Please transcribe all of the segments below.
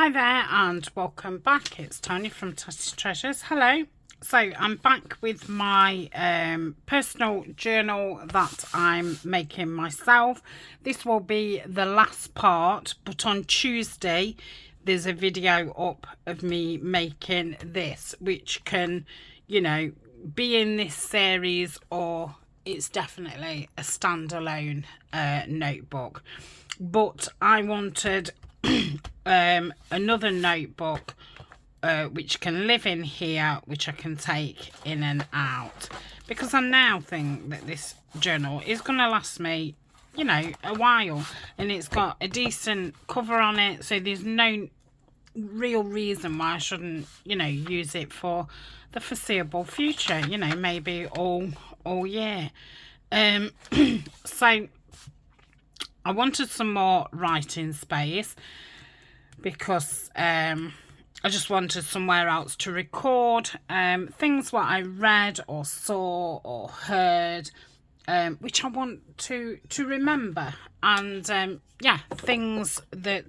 Hi there and welcome back. It's Tania from Tatty Treasures. Hello. So I'm back with my personal journal that I'm making myself. This will be the last part, but on Tuesday there's a video up of me making this, which can, you know, be in this series, or it's definitely a standalone notebook. But I wanted another notebook which can live in here, which I can take in and out, because I now think that this journal is going to last me, you know, a while, and it's got a decent cover on it, so there's no real reason why I shouldn't, you know, use it for the foreseeable future, you know, maybe all year. So I wanted some more writing space because I just wanted somewhere else to record things what I read or saw or heard, which I want to remember, and yeah, things that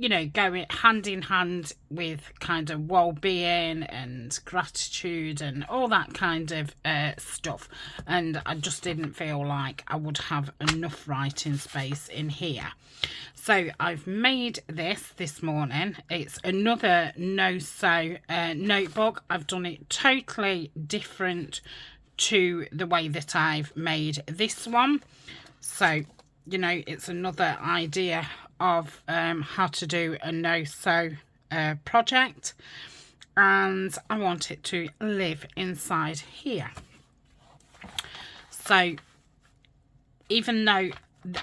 you know, go hand in hand with kind of well-being and gratitude and all that kind of stuff. And I just didn't feel like I would have enough writing space in here. So I've made this morning. It's another no-sew notebook. I've done it totally different to the way that I've made this one. So, you know, it's another idea of how to do a no-sew project, and I want it to live inside here. So even though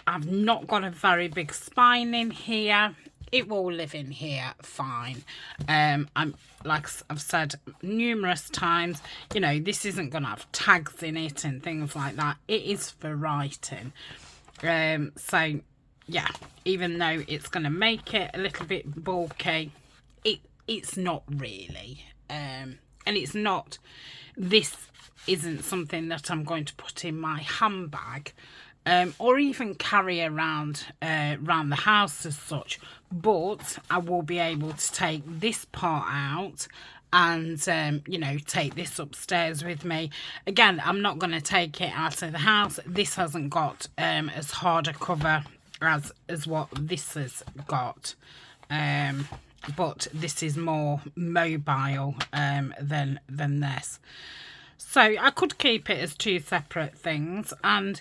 I've not got a very big spine in here, it will live in here fine. I'm, like I've said numerous times, you know, this isn't going to have tags in it and things like that. It is for writing. So yeah, even though it's going to make it a little bit bulky, it's not really. And it's not, this isn't something that I'm going to put in my handbag or even carry around the house as such. But I will be able to take this part out and you know, take this upstairs with me. Again, I'm not going to take it out of the house. This hasn't got as hard a cover as what this has got, but this is more mobile than this. So I could keep it as two separate things, and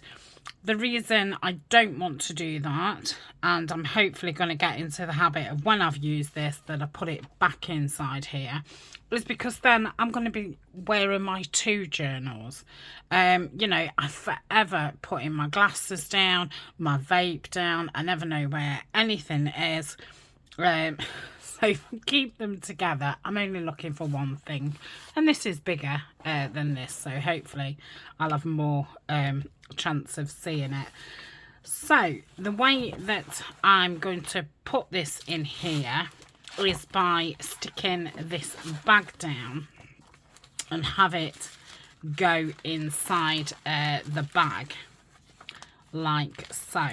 the reason I don't want to do that, and I'm hopefully going to get into the habit of when I've used this that I put it back inside here, is because then I'm going to be wearing my two journals. You know, I forever putting my glasses down, my vape down. I never know where anything is. So keep them together. I'm only looking for one thing, and this is bigger than this, so hopefully I'll have more chance of seeing it. So the way that I'm going to put this in here is by sticking this bag down and have it go inside the bag like so.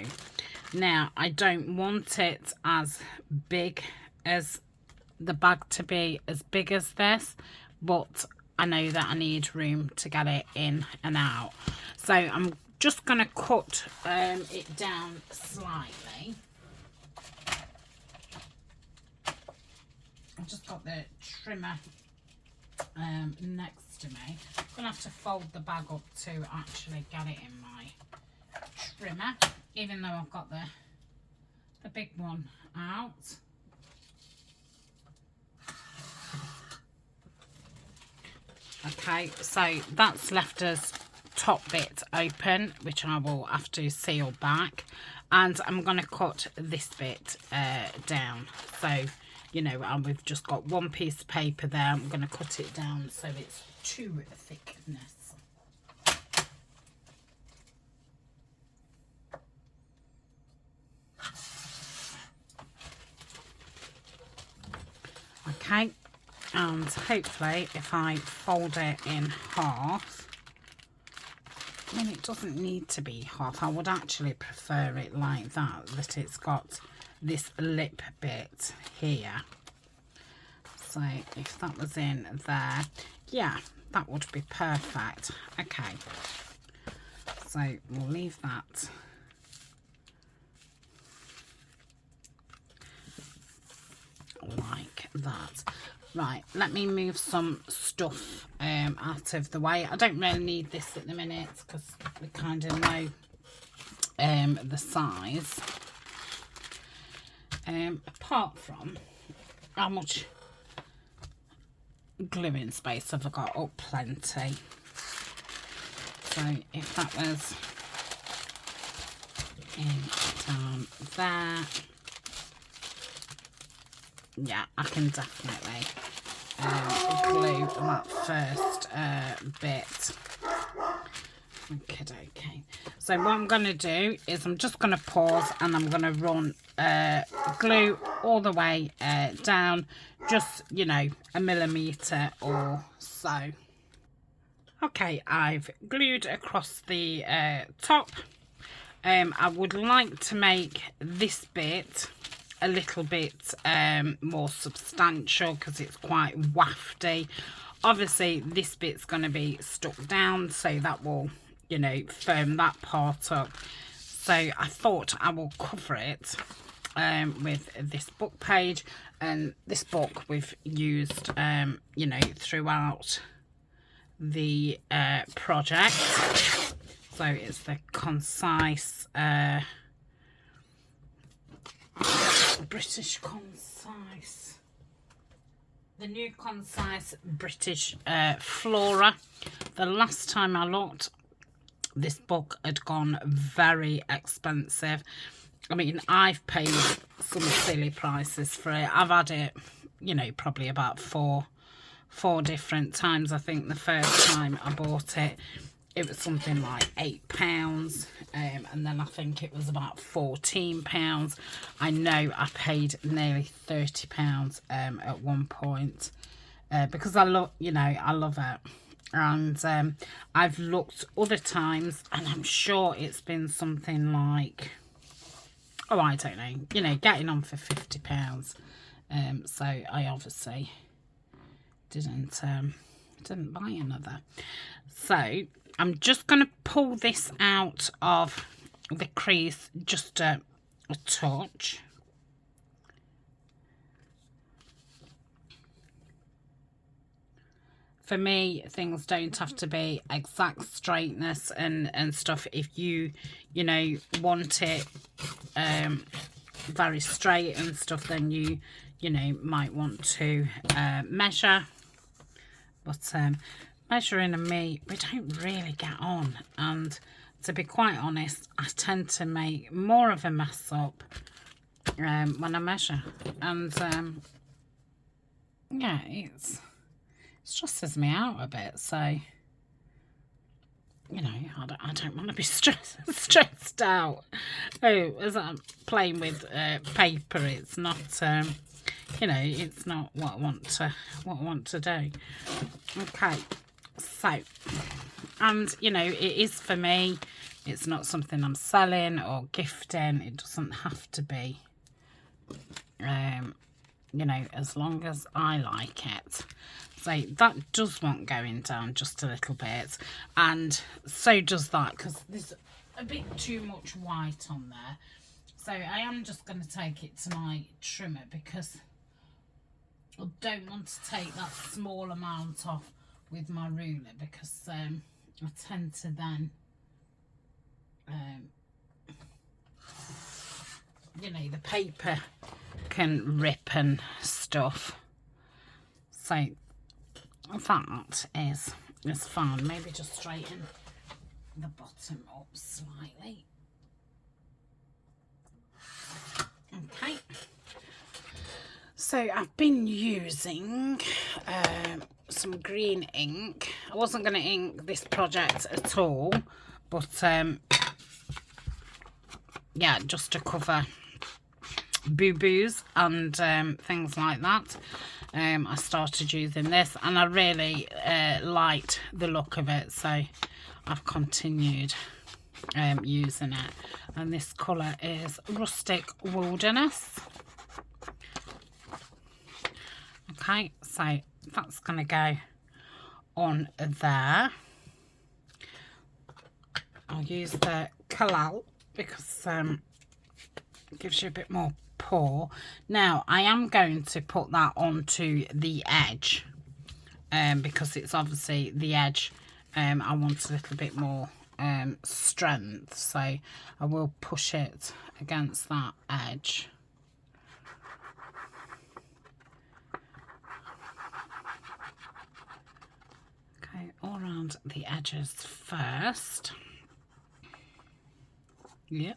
Now, I don't want it as big as the bag to be as big as this, but I know that I need room to get it in and out. So I'm just going to cut it down slightly. I've just got the trimmer next to me. I'm going to have to fold the bag up to actually get it in my trimmer, even though I've got the big one out. Okay, so that's left us top bit open, which I will have to seal back, and I'm going to cut this bit down. So, you know, we've just got one piece of paper there. I'm going to cut it down so it's two thickness. Okay, and hopefully if I fold it in half, I mean, it doesn't need to be half. I would actually prefer it like that it's got this lip bit here. So if that was in there, yeah, that would be perfect. Okay, so we'll leave that. Like that. Right, let me move some stuff out of the way. I don't really need this at the minute because we kind of know the size. Apart from, how much gluing space have I got? Oh, plenty. So if that was in down there, yeah, I can definitely glue that first bit. Okay. So what I'm going to do is I'm just going to pause and I'm going to run glue all the way down, just, you know, a millimetre or so. Okay, I've glued across the top. I would like to make this bit a little bit more substantial because it's quite wafty. Obviously this bit's going to be stuck down, so that will, you know, firm that part up. So I thought I will cover it with this book page, and this book we've used you know, throughout the project. So it's the Concise British Concise, the new Concise British Flora. The last time I looked, this book had gone very expensive. I mean, I've paid some silly prices for it. I've had it, you know, probably about four different times. I think the first time I bought it, it was something like £8, and then I think it was about £14. I know I paid nearly £30 at one point because I love, you know, I love it. And I've looked other times and I'm sure it's been something like, oh, I don't know, you know, getting on for £50. So I obviously didn't buy another. So I'm just going to pull this out of the crease just a touch. For me, things don't have to be exact straightness and stuff. If you know, want it very straight and stuff, then you know, might want to measure. But measuring and me, we don't really get on, and to be quite honest, I tend to make more of a mess up when I measure, and yeah, it stresses me out a bit. So, you know, I don't want to be stressed out. Oh, as I'm playing with paper, it's not you know, it's not what I want to do. Okay. So, and you know, it is for me, it's not something I'm selling or gifting. It doesn't have to be, you know, as long as I like it. So that does want going down just a little bit, and so does that, because there's a bit too much white on there. So I am just going to take it to my trimmer because I don't want to take that small amount off with my ruler, because I tend to then you know, the paper can rip and stuff. So that is fine. Maybe just straighten the bottom up slightly. Okay. So I've been using some green ink. I wasn't going to ink this project at all, but yeah, just to cover boo-boos and things like that. I started using this and I really liked the look of it, so I've continued using it, and this colour is Rustic Wilderness. Okay, so that's going to go on there. I'll use the Kalal because it gives you a bit more pour. Now I am going to put that onto the edge because it's obviously the edge. I want a little bit more strength, so I will push it against that edge. Okay, all around the edges first. Yep.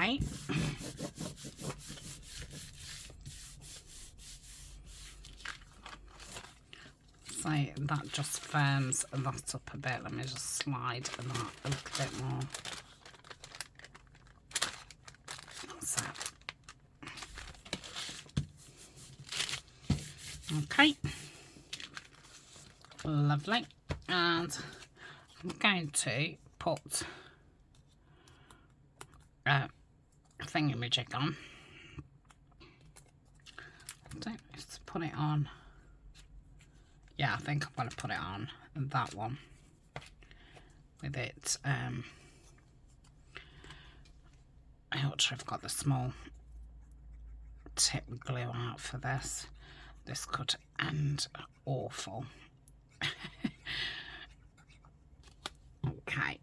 Okay. So that just firms that up a bit. Let me just slide that a little bit more. That's it. Okay. Lovely. And I'm going to put thingamajig on. I don't know if to put it on. Yeah, I think I'm going to put it on that one with it. I ought to have got the small tip glue out for this. This could end awful. Okay.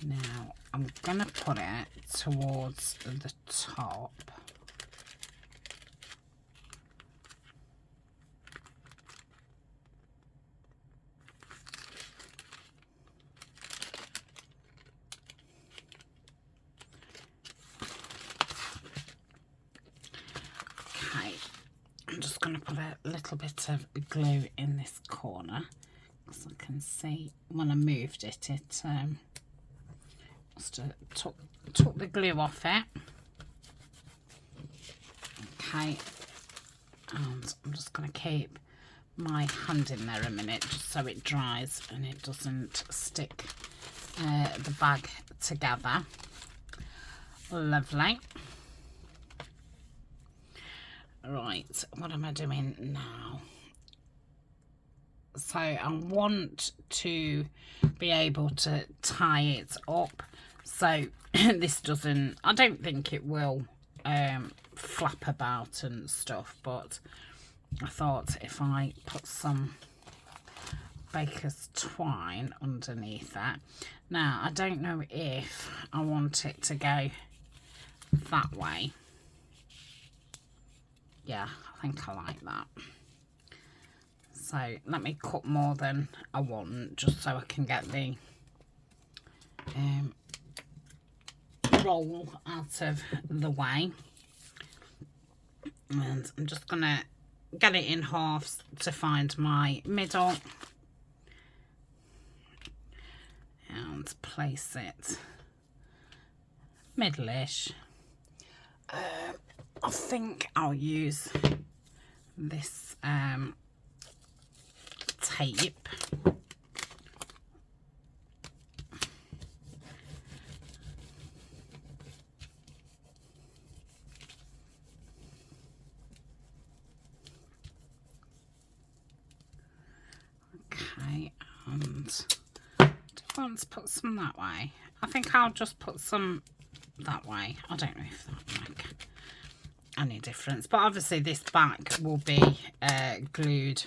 Now I'm going to put it towards the top. Okay, I'm just going to put a little bit of glue in this corner because I can see when I moved it, just took the glue off it. Okay, and I'm just going to keep my hand in there a minute just so it dries and it doesn't stick the bag together. Lovely. Right, what am I doing now? So I want to be able to tie it up so this doesn't, I don't think it will flap about and stuff, but I thought if I put some baker's twine underneath that. Now I don't know if I want it to go that way. Yeah, I think I like that. So let me cut more than I want just so I can get the roll out of the way. And I'm just going to get it in halves to find my middle. And place it middle-ish. I think I'll use this tape. Okay, and do I want to put some that way? I think I'll just put some that way. I don't know if that make any difference, but obviously this back will be glued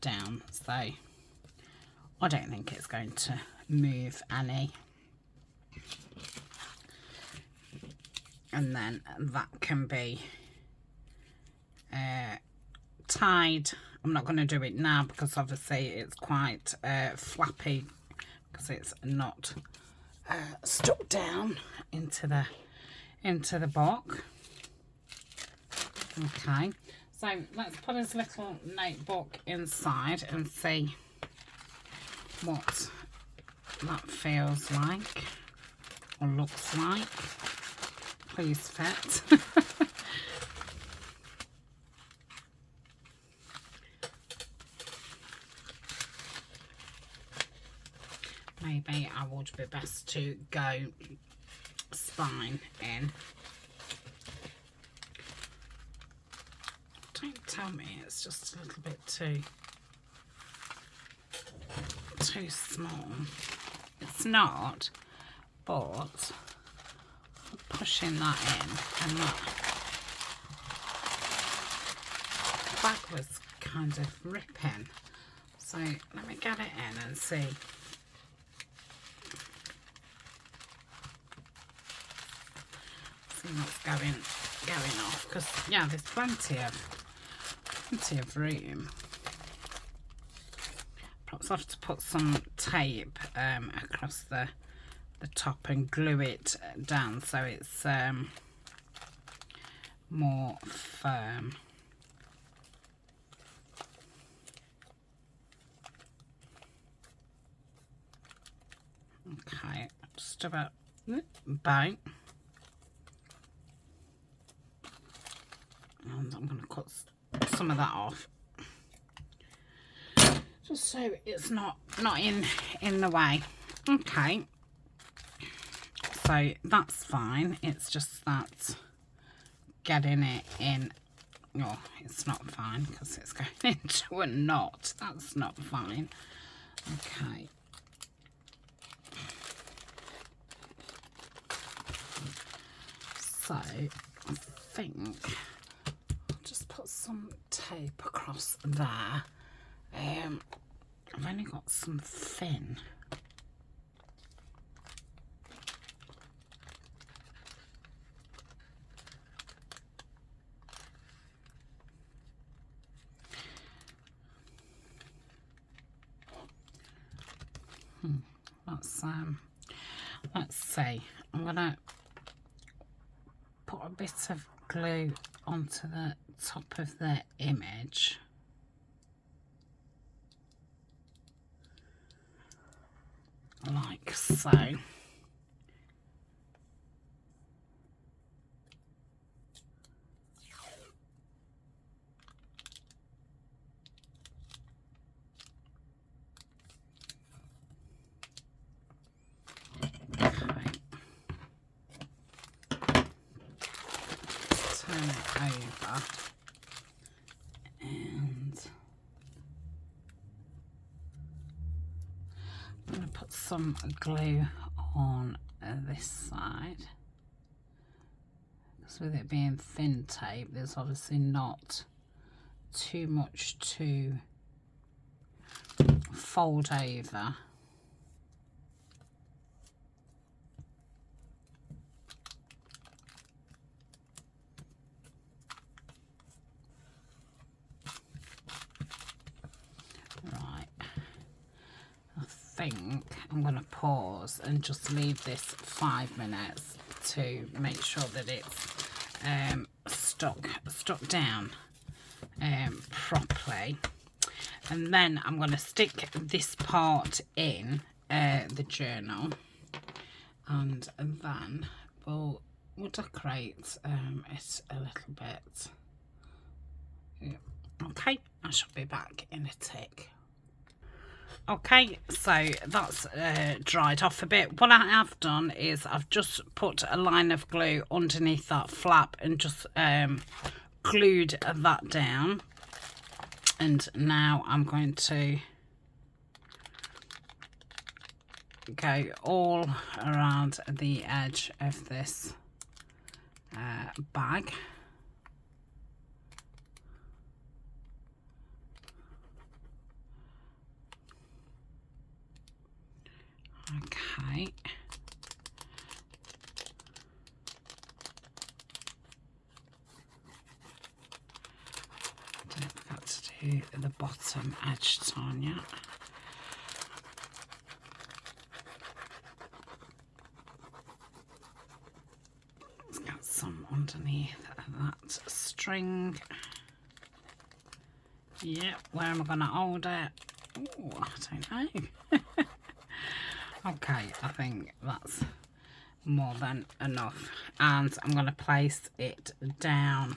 down, so I don't think it's going to move any. And then that can be tied I'm not going to do it now because obviously it's quite flappy because it's not stuck down into the book. Okay, so let's put his little notebook inside and see what that feels like or looks like. Please fit. Maybe I would be best to go spine in. Don't tell me it's just a little bit too small. It's not, but pushing that in, and that bag was kind of ripping. So let me get it in and see. See what's going off, because yeah, there's plenty of room. Perhaps I have to put some tape across the top and glue it down so it's more firm. Okay, just about bang. And I'm going to cut some of that off, just so it's not in the way. Okay, so that's fine. It's just that getting it in. Oh, it's not fine because it's going into a knot. That's not fine. Okay. So I think I'll just put some tape across there. I've only got some thin. Let's see. I'm gonna put a bit of glue onto the top of the image. Like so. Turn it over and I'm going to put some glue on this side, because with it being thin tape there's obviously not too much to fold over. I think I'm going to pause and just leave this 5 minutes to make sure that it's stuck down properly, and then I'm going to stick this part in the journal, and then we'll decorate it a little bit. Yeah. Okay, I shall be back in a tick. Okay, so that's dried off a bit. What I have done is I've just put a line of glue underneath that flap and just glued that down. And now I'm going to go all around the edge of this bag. Okay. Don't forget to do to the bottom edge, Tania. Let's get some underneath that string. Yep, where am I going to hold it? Oh, I don't know. Okay, I think that's more than enough. And I'm going to place it down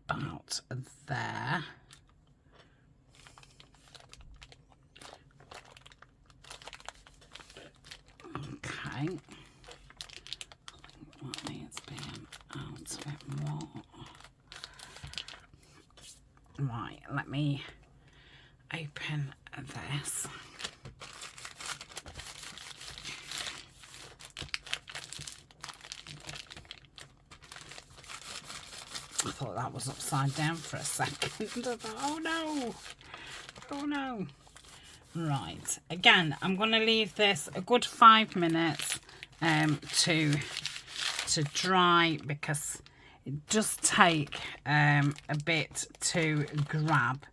about there. Okay. I think that needs being out a bit more. Right, let me open this. I thought that was upside down for a second. I thought, oh no, oh no. Right, again, I'm going to leave this a good 5 minutes to dry, because it does take a bit to grab,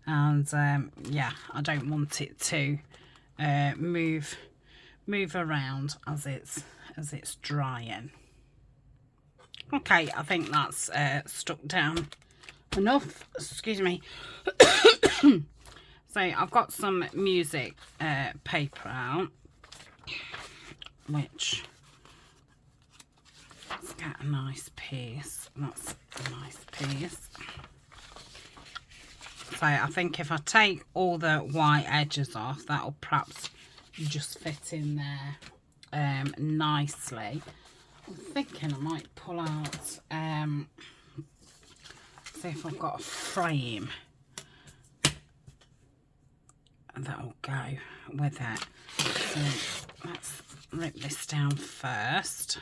and yeah, I don't want it to move around as it's drying. Okay, I think that's stuck down enough. Excuse me. So I've got some music paper out, which, let's get a nice piece. That's a nice piece. So I think if I take all the white edges off, that'll perhaps just fit in there nicely. I'm thinking I might pull out, see if I've got a frame that'll go with it. So let's rip this down first.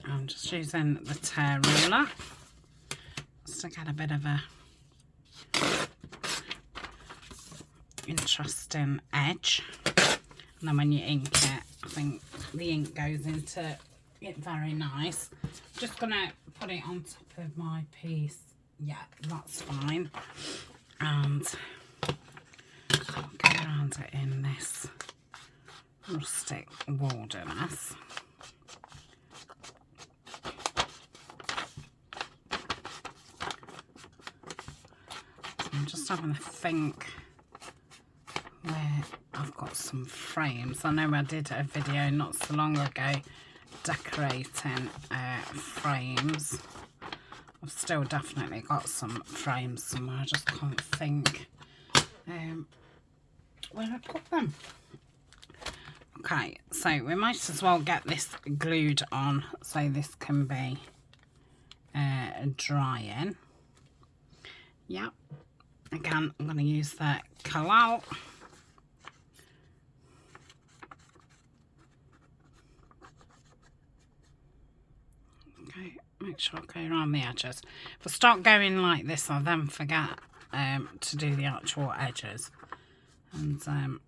I'm just using the tear ruler just to get a bit of a interesting edge. And then when you ink it, I think the ink goes into it very nice. Just gonna put it on top of my piece. Yeah, that's fine. And I'll go around it in this rustic wilderness. So I'm just having a think where I've got some frames. I know I did a video not so long ago decorating frames. I've still definitely got some frames somewhere. I just can't think where I put them. Okay, so we might as well get this glued on so this can be drying. Yep. Again, I'm going to use the Kalal. Okay, make sure I go around the edges. If I start going like this, I'll then forget to do the actual edges. And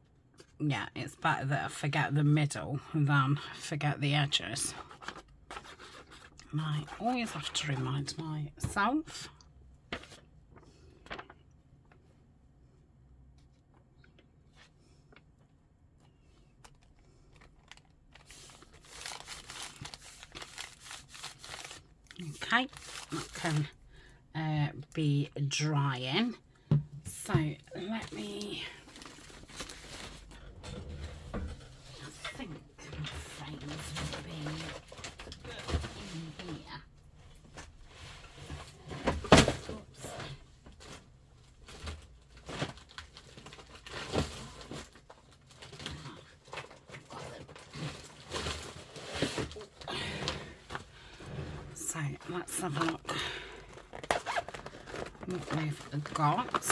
yeah, it's better that I forget the middle than forget the edges. And I always have to remind myself. Okay, that can be drying. So let me, I think my frames will be in here. Oops. So let's have a look what we've got.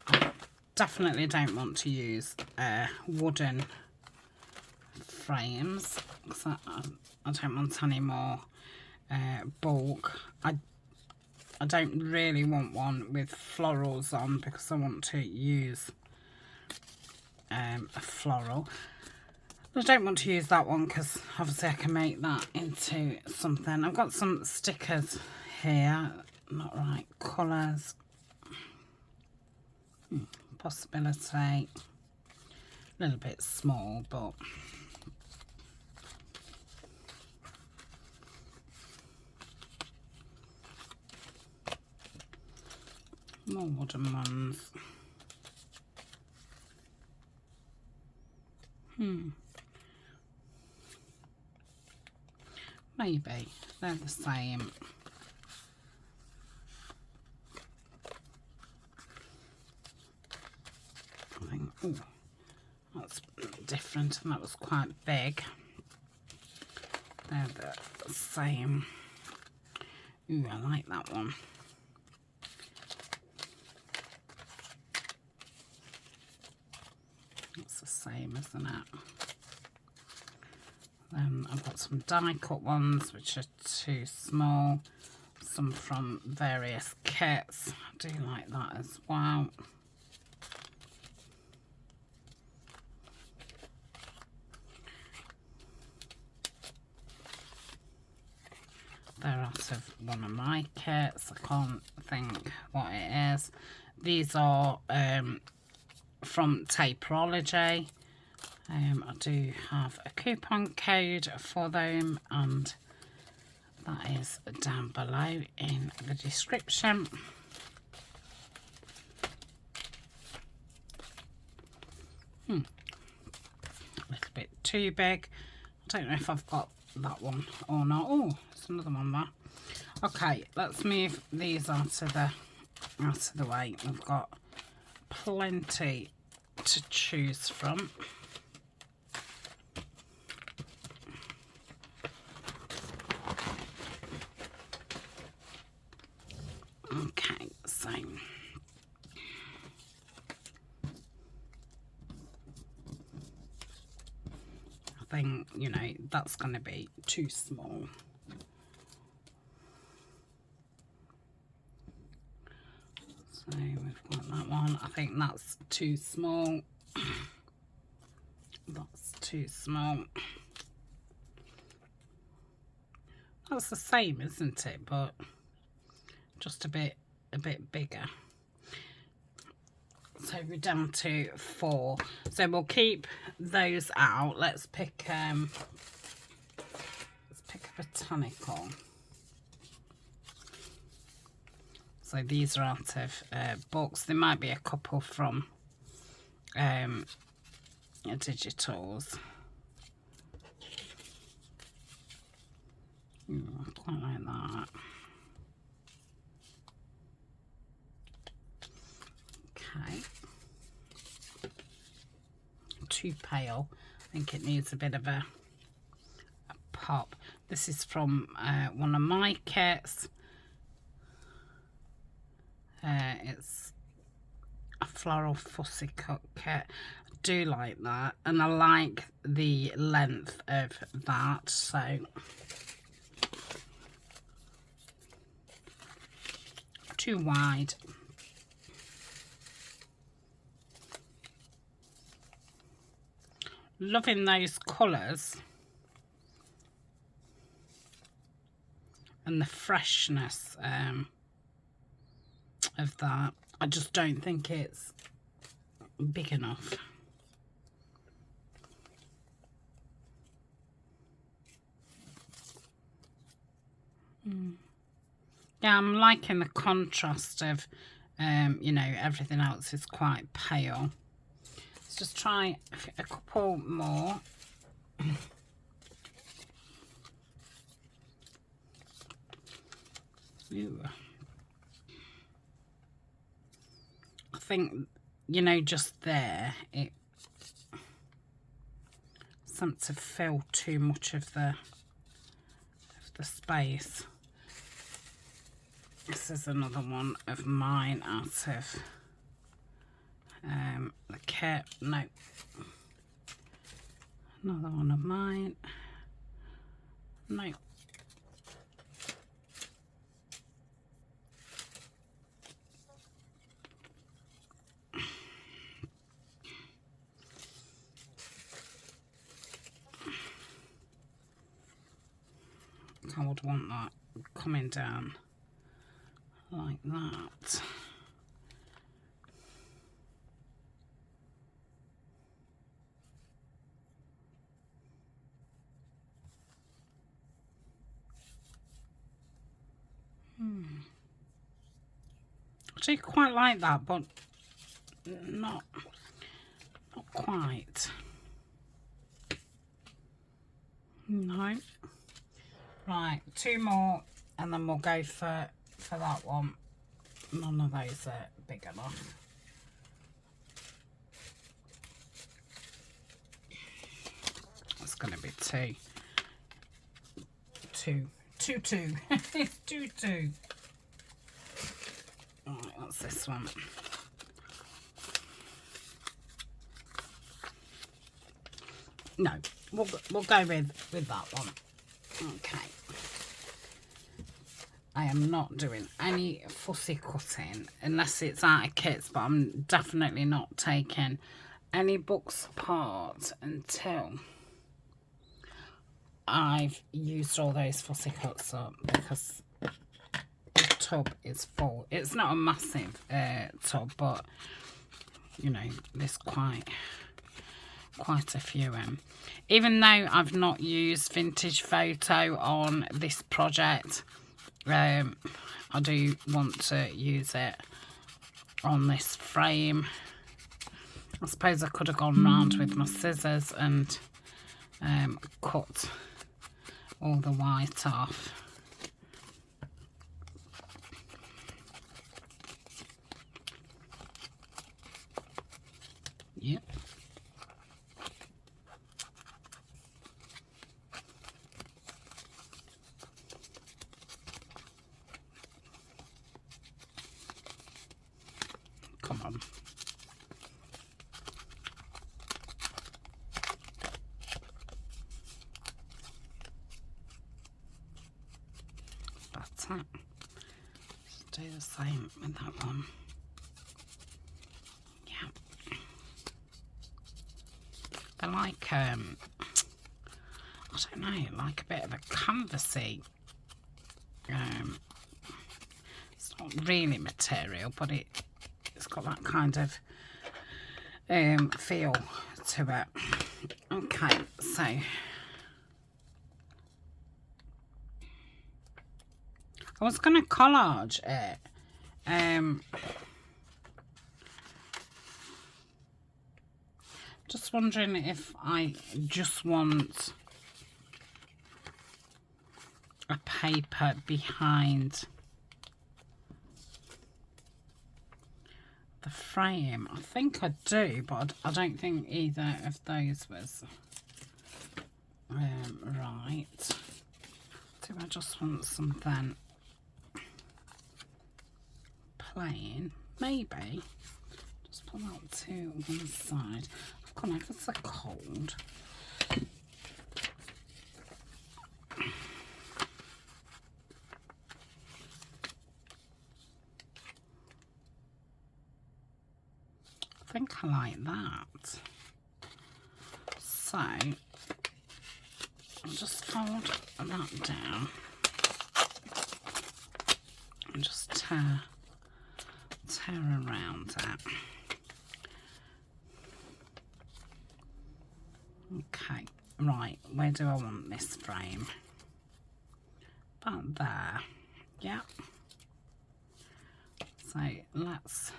I definitely don't want to use wooden frames, because I don't want any more bulk. I don't really want one with florals on, because I want to use a floral. I don't want to use that one because obviously I can make that into something. I've got some stickers here, not right colours. Possibility, a little bit small, but more wooden ones. Maybe they're the same. I think, oh, that's different, and that was quite big. They're the same. Ooh, I like that one. It's the same, isn't it? Then I've got some die cut ones which are too small. Some from various kits. I do like that as well. They're out of one of my kits. I can't think what it is. These are from Taperology. I do have a coupon code for them, and that is down below in the description. A little bit too big. I don't know if I've got that one or not. Oh, there's another one there. Okay, let's move these out of the way. We've got plenty to choose from. Okay, so I think, you know, that's going to be too small. So we've got that one. I think that's too small. That's too small. That's the same, isn't it? But just a bit bigger. So we're down to 4. So we'll keep those out. Let's pick a botanical. So these are out of books. There might be a couple from digitals. I quite like that. Okay. Too pale. I think it needs a bit of a pop. This is from one of my kits. It's a floral fussy cut kit. I do like that, and I like the length of that, so too wide. Loving those colours and the freshness of that. I just don't think it's big enough. Yeah, I'm liking the contrast of you know, everything else is quite pale. Let's just try a couple more. Ooh. I think, you know, just there, it seems to fill too much of the space. This is another one of mine out of the kit. No. Another one of mine. No. I'd want that coming down like that. I do quite like that, but not quite. No. Right, 2 more, and then we'll go for that one. None of those are big enough. It's going to be 2. It's 2. Right, what's this one? No, we'll go with that one. Okay. I am not doing any fussy cutting unless it's out of kits, but I'm definitely not taking any books apart until I've used all those fussy cuts up, because the tub is full. It's not a massive tub, but you know, there's quite a few. Even though I've not used vintage photo on this project, I do want to use it on this frame. I suppose I could have gone round with my scissors and cut all the white off. Yep. Come on. That's it. Just do the same with that one. Yeah. They're like, I don't know, like a bit of a canvasy. It's not really material, but it's got that kind of feel to it. Okay, so I was going to collage it. Just wondering if I just want a paper behind the frame. I think I do, but I don't think either of those was right. Do I just want something plain? Maybe. Just put that to one side. I've gone ever so cold. I think I like that. So I'll just fold that down and just tear around it. Okay, right, where do I want this frame? About there. Yeah. So let's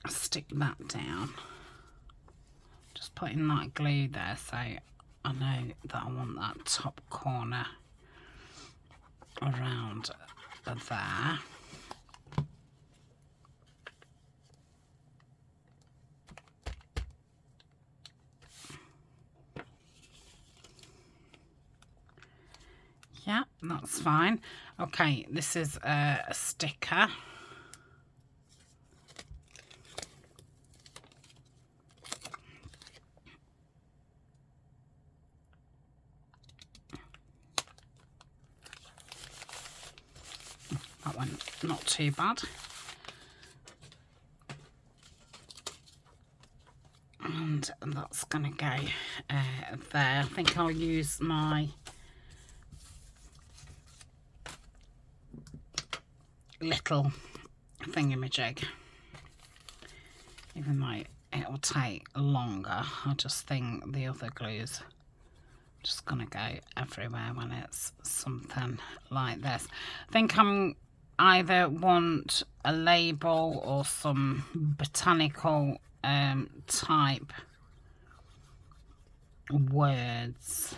stick that down. Just putting that glue there so I know that I want that top corner around there. Yeah, that's fine. Okay, this is a sticker. That one, not too bad. And that's going to go there. I think I'll use my little thingamajig. Even though it will take longer, I just think the other glue's just gonna go everywhere when it's something like this. I think I'm either want a label or some botanical type words.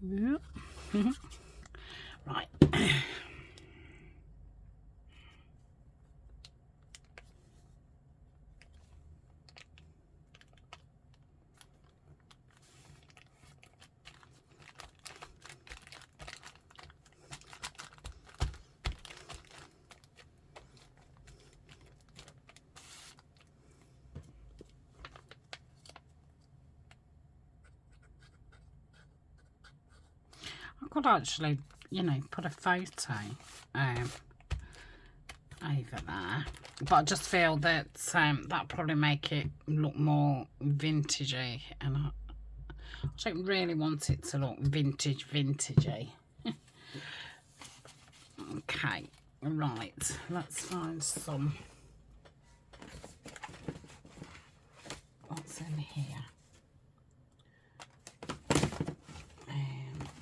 Yep. Right. I could actually, you know, put a photo over there, but I just feel that that probably make it look more vintagey, and I don't really want it to look vintagey. Okay, right, let's find some. What's in here?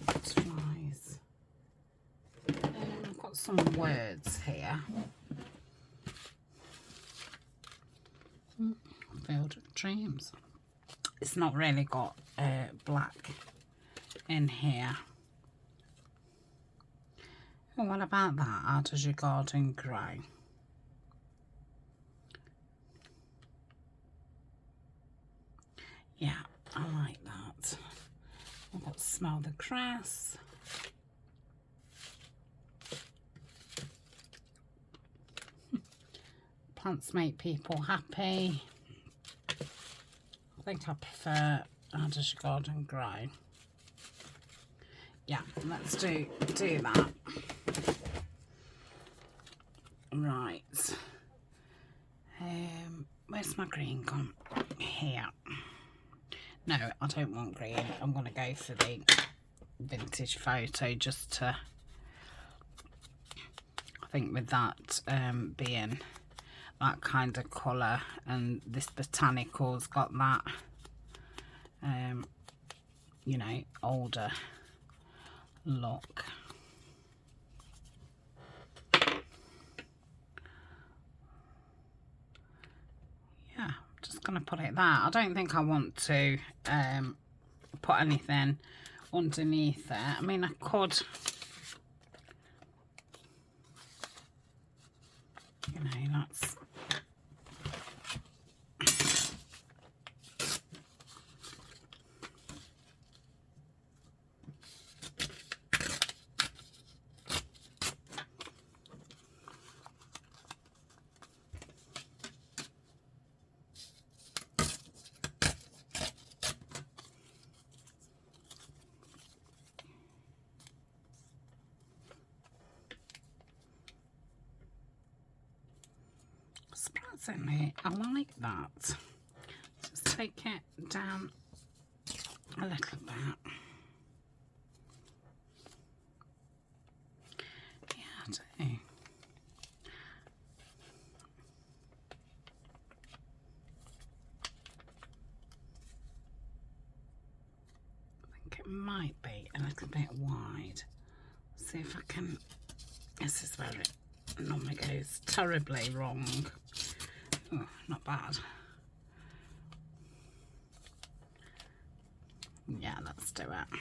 Butterflies. I've got some words here. Field of Dreams. It's not really got black in here. Oh, what about that? How does your garden grow? Yeah, I like that. I've got Smell the Grass. Plants make people happy. I think I prefer How Does Your Garden Grow? Yeah, let's do that. Right. Where's my green gone? Here. No, I don't want green. I'm going to go for the vintage photo just to, I think with that being that kind of colour, and this botanical's got that, you know, older look. Yeah, just going to put it there. I don't think I want to put anything underneath it. I mean, I could, you know, that's, surprisingly, I like that. Just take it down a little bit. Yeah, I do. I think it might be a little bit wide. See if I can. This is where it normally goes terribly wrong. Oh, not bad. Yeah, let's do it.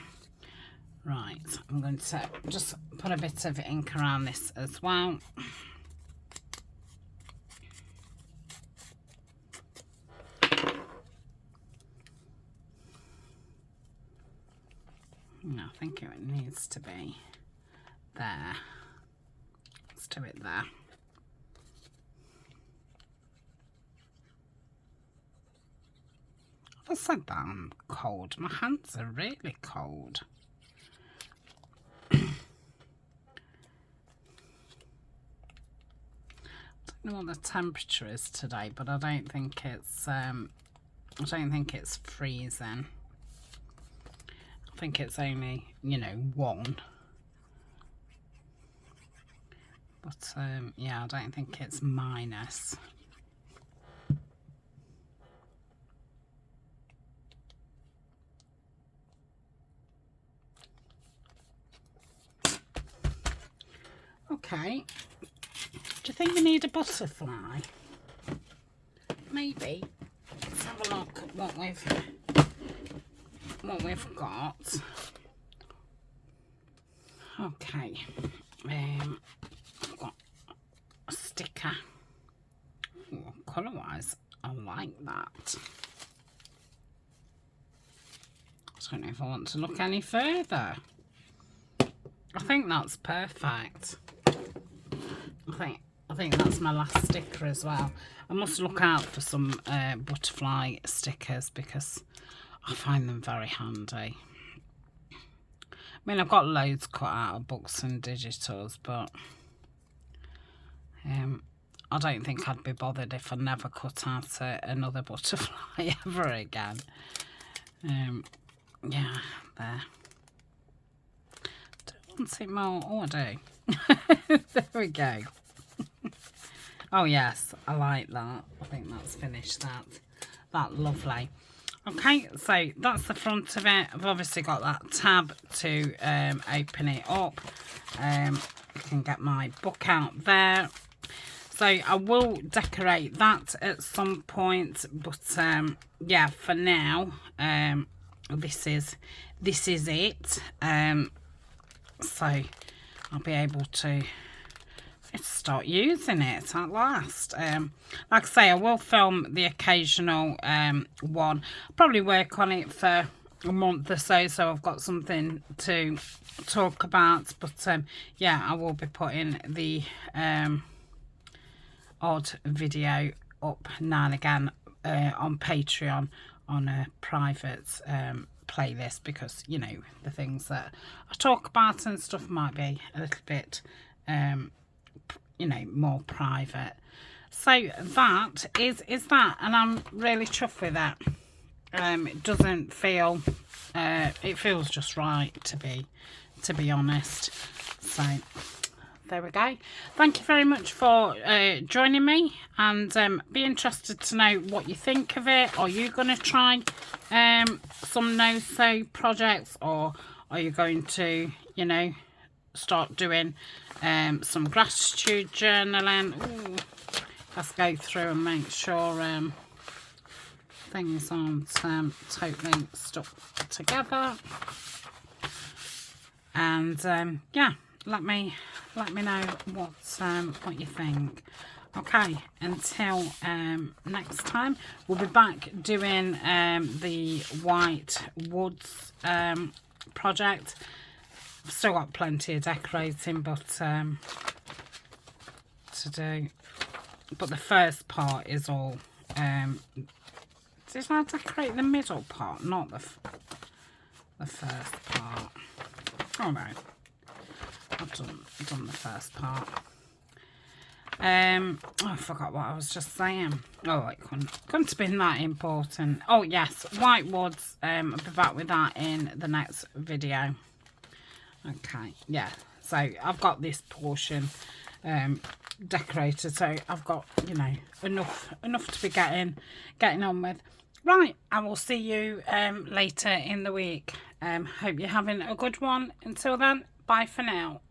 Right, I'm going to just put a bit of ink around this as well. No, I think it needs to be there. Let's do it there. I said that I'm cold. My hands are really cold. know what the temperature is today, but I don't think it's freezing. I think it's only, you know, 1. But yeah, I don't think it's minus. Okay. Do you think we need a butterfly? Maybe. Let's have a look at what we've got. Okay. I've got a sticker. Ooh, colour-wise, I like that. I don't know if I want to look any further. I think that's perfect. I think that's my last sticker as well. I must look out for some butterfly stickers because I find them very handy. I mean, I've got loads cut out of books and digitals, but I don't think I'd be bothered if I never cut out another butterfly ever again. Yeah, there. Don't want it more. Oh, I do. There we go. Oh yes, I like that. I think that's finished that lovely. Okay, so that's the front of it. I've obviously got that tab to open it up. I can get my book out there. So I will decorate that at some point, but yeah, for now, this is it. So I'll be able to start using it at last. Like I say, I will film the occasional one. Probably work on it for a month or so, so I've got something to talk about. But yeah, I will be putting the odd video up now and again on Patreon on a private playlist, because you know, the things that I talk about and stuff might be a little bit you know, more private. So that is that, and I'm really chuffed with that. It doesn't feel it feels just right, to be honest. So there we go. Thank you very much for joining me, and be interested to know what you think of it. Are you going to try some no-sew projects, or are you going to, you know, start doing some gratitude journaling? Ooh, let's go through and make sure things aren't totally stuck together. And yeah, let me know what you think. Okay, until next time, we'll be back doing the White Woods project. I've still got plenty of decorating but to do, but the first part is all did I decorate the middle part, not the first part? Oh no, I've done the first part. Oh, I forgot what I was just saying. Oh, it couldn't have been that important. Oh yes, White Woods. I'll be back with that in the next video. Okay, yeah, so I've got this portion decorated, so I've got, you know, enough to be getting on with. Right, I will see you later in the week. Hope you're having a good one. Until then, bye for now.